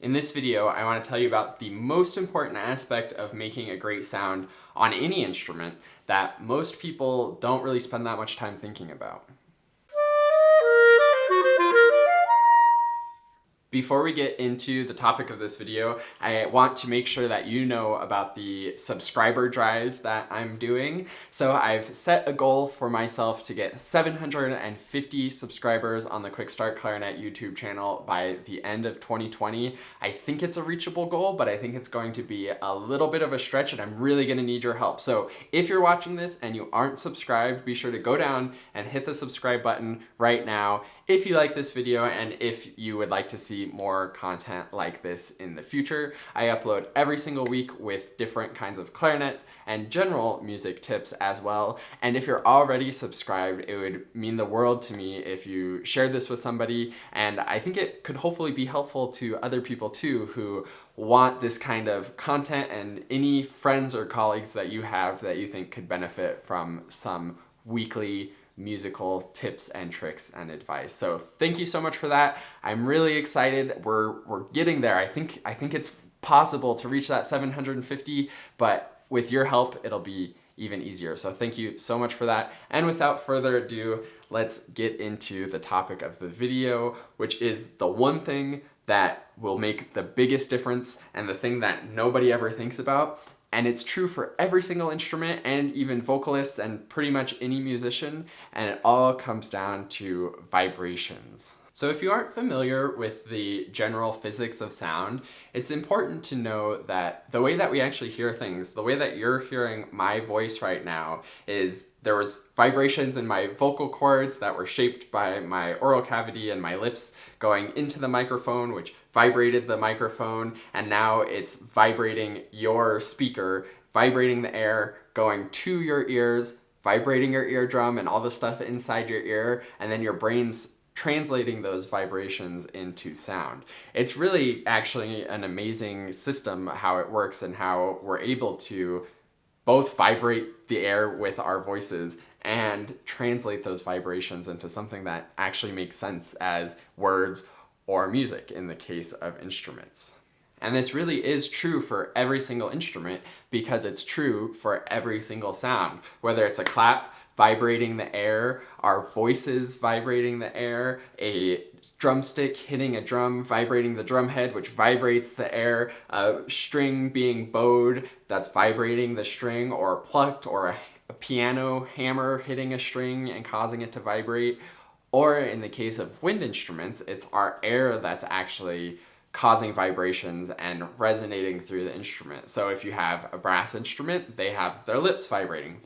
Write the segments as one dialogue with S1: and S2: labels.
S1: In this video, I want to tell you about the most important aspect of making a great sound on any instrument that most people don't really spend that much time thinking about. Before we get into the topic of this video, I want to make sure that you know about the subscriber drive that I'm doing. So I've set a goal for myself to get 750 subscribers on the QuickStart Clarinet YouTube channel by the end of 2020. I think it's a reachable goal, but I think it's going to be a little bit of a stretch and I'm really gonna need your help. So if you're watching this and you aren't subscribed, be sure to go down and hit the subscribe button right now if you like this video and if you would like to see more content like this in the future. I upload every single week with different kinds of clarinet and general music tips as well. And if you're already subscribed, it would mean the world to me if you shared this with somebody. And I think it could hopefully be helpful to other people too who want this kind of content, and any friends or colleagues that you have that you think could benefit from some weekly musical tips and tricks and advice. So thank you so much for that. I'm really excited. We're getting there. I think it's possible to reach that 750, but with your help, it'll be even easier. So thank you so much for that. And without further ado, let's get into the topic of the video, which is the one thing that will make the biggest difference and the thing that nobody ever thinks about. And it's true for every single instrument and even vocalists and pretty much any musician, and it all comes down to vibrations. So if you aren't familiar with the general physics of sound, it's important to know that the way that we actually hear things, the way that you're hearing my voice right now, is there was vibrations in my vocal cords that were shaped by my oral cavity and my lips going into the microphone, which vibrated the microphone, and now it's vibrating your speaker, vibrating the air, going to your ears, vibrating your eardrum and all the stuff inside your ear, and then your brain's translating those vibrations into sound. It's really actually an amazing system how it works and how we're able to both vibrate the air with our voices and translate those vibrations into something that actually makes sense as words or music in the case of instruments. And this really is true for every single instrument because it's true for every single sound, whether it's a clap vibrating the air, our voices vibrating the air, a drumstick hitting a drum, vibrating the drum head, which vibrates the air, a string being bowed that's vibrating the string, or plucked, or a piano hammer hitting a string and causing it to vibrate. Or in the case of wind instruments, it's our air that's actually causing vibrations and resonating through the instrument. So if you have a brass instrument, they have their lips vibrating,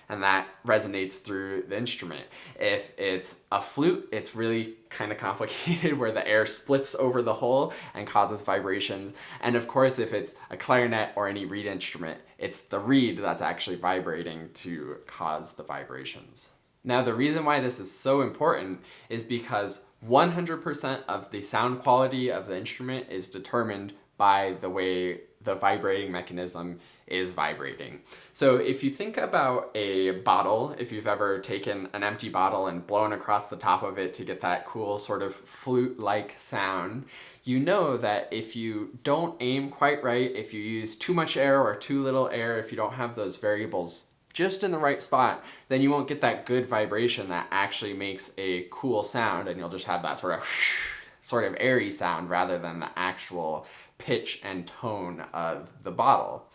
S1: and that resonates through the instrument. If it's a flute, it's really kind of complicated where the air splits over the hole and causes vibrations. And of course, if it's a clarinet or any reed instrument, it's the reed that's actually vibrating to cause the vibrations. Now, the reason why this is so important is because 100% of the sound quality of the instrument is determined by the way the vibrating mechanism is vibrating. So if you think about a bottle, if you've ever taken an empty bottle and blown across the top of it to get that cool sort of flute-like sound, you know that if you don't aim quite right, if you use too much air or too little air, if you don't have those variables just in the right spot, then you won't get that good vibration that actually makes a cool sound, and you'll just have that sort of airy sound rather than the actual pitch and tone of the bottle.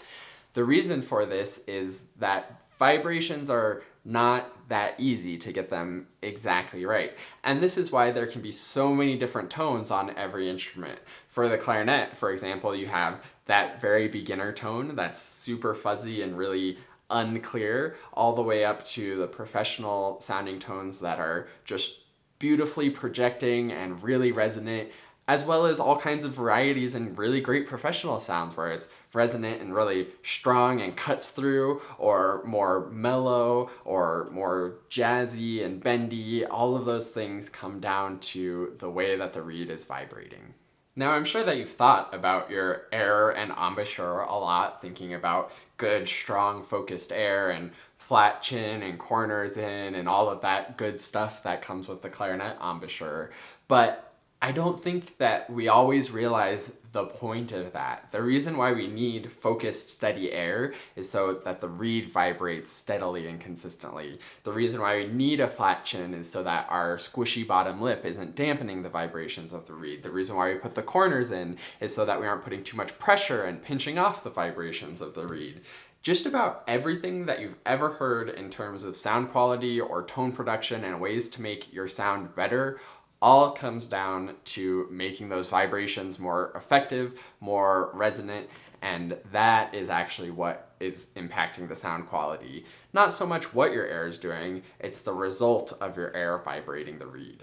S1: The reason for this is that vibrations are not that easy to get them exactly right. And this is why there can be so many different tones on every instrument. For the clarinet, for example, you have that very beginner tone that's super fuzzy and really unclear, all the way up to the professional sounding tones that are just beautifully projecting and really resonant, as well as all kinds of varieties and really great professional sounds where it's resonant and really strong and cuts through, or more mellow or more jazzy and bendy. All of those things come down to the way that the reed is vibrating. Now, I'm sure that you've thought about your air and embouchure a lot, thinking about good, strong, focused air and flat chin and corners in and all of that good stuff that comes with the clarinet embouchure. But I don't think that we always realize the point of that. The reason why we need focused, steady air is so that the reed vibrates steadily and consistently. The reason why we need a flat chin is so that our squishy bottom lip isn't dampening the vibrations of the reed. The reason why we put the corners in is so that we aren't putting too much pressure and pinching off the vibrations of the reed. Just about everything that you've ever heard in terms of sound quality or tone production and ways to make your sound better all comes down to making those vibrations more effective, more resonant, and that is actually what is impacting the sound quality. Not so much what your air is doing, it's the result of your air vibrating the reed.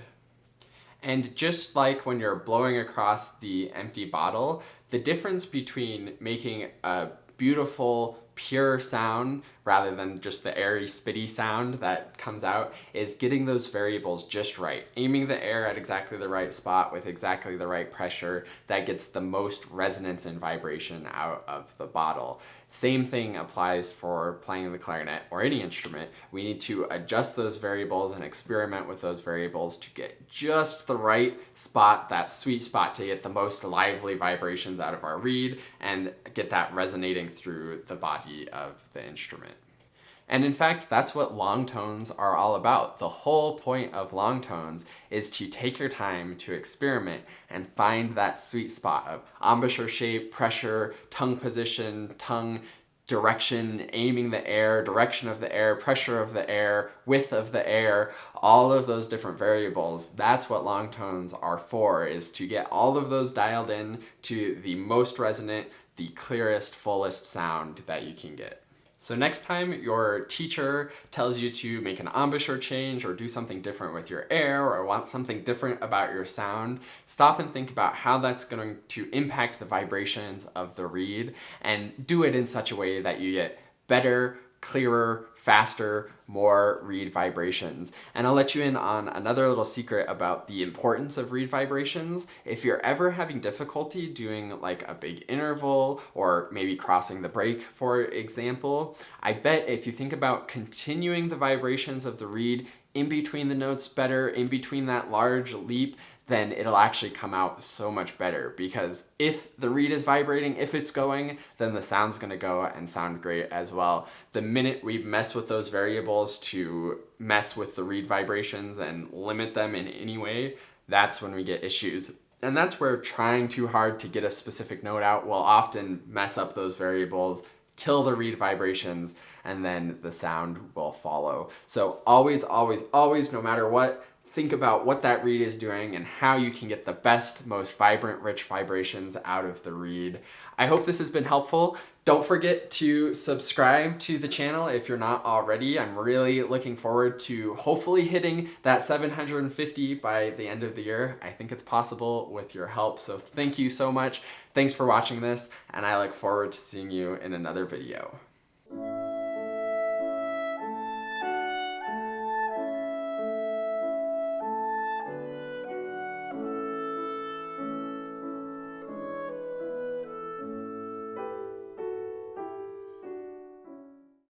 S1: And just like when you're blowing across the empty bottle, the difference between making a beautiful, pure sound rather than just the airy, spitty sound that comes out is getting those variables just right. Aiming the air at exactly the right spot with exactly the right pressure that gets the most resonance and vibration out of the bottle. Same thing applies for playing the clarinet or any instrument. We need to adjust those variables and experiment with those variables to get just the right spot, that sweet spot to get the most lively vibrations out of our reed and get that resonating through the body of the instrument. And in fact, that's what long tones are all about. The whole point of long tones is to take your time to experiment and find that sweet spot of embouchure shape, pressure, tongue position, tongue direction, aiming the air, direction of the air, pressure of the air, width of the air, all of those different variables. That's what long tones are for, is to get all of those dialed in to the most resonant, the clearest, fullest sound that you can get. So next time your teacher tells you to make an embouchure change or do something different with your air or want something different about your sound, stop and think about how that's going to impact the vibrations of the reed and do it in such a way that you get better, clearer, faster, more reed vibrations. And I'll let you in on another little secret about the importance of reed vibrations. If you're ever having difficulty doing like a big interval or maybe crossing the break, for example, I bet if you think about continuing the vibrations of the reed in between the notes better, in between that large leap, then it'll actually come out so much better, because if the reed is vibrating, if it's going, then the sound's gonna go and sound great as well. The minute we mess with those variables to mess with the reed vibrations and limit them in any way, that's when we get issues. And that's where trying too hard to get a specific note out will often mess up those variables, kill the reed vibrations, and then the sound will follow. So always, always, always, no matter what, think about what that reed is doing and how you can get the best, most vibrant, rich vibrations out of the reed. I hope this has been helpful. Don't forget to subscribe to the channel if you're not already. I'm really looking forward to hopefully hitting that 750 by the end of the year. I think it's possible with your help, so thank you so much. Thanks for watching this, and I look forward to seeing you in another video.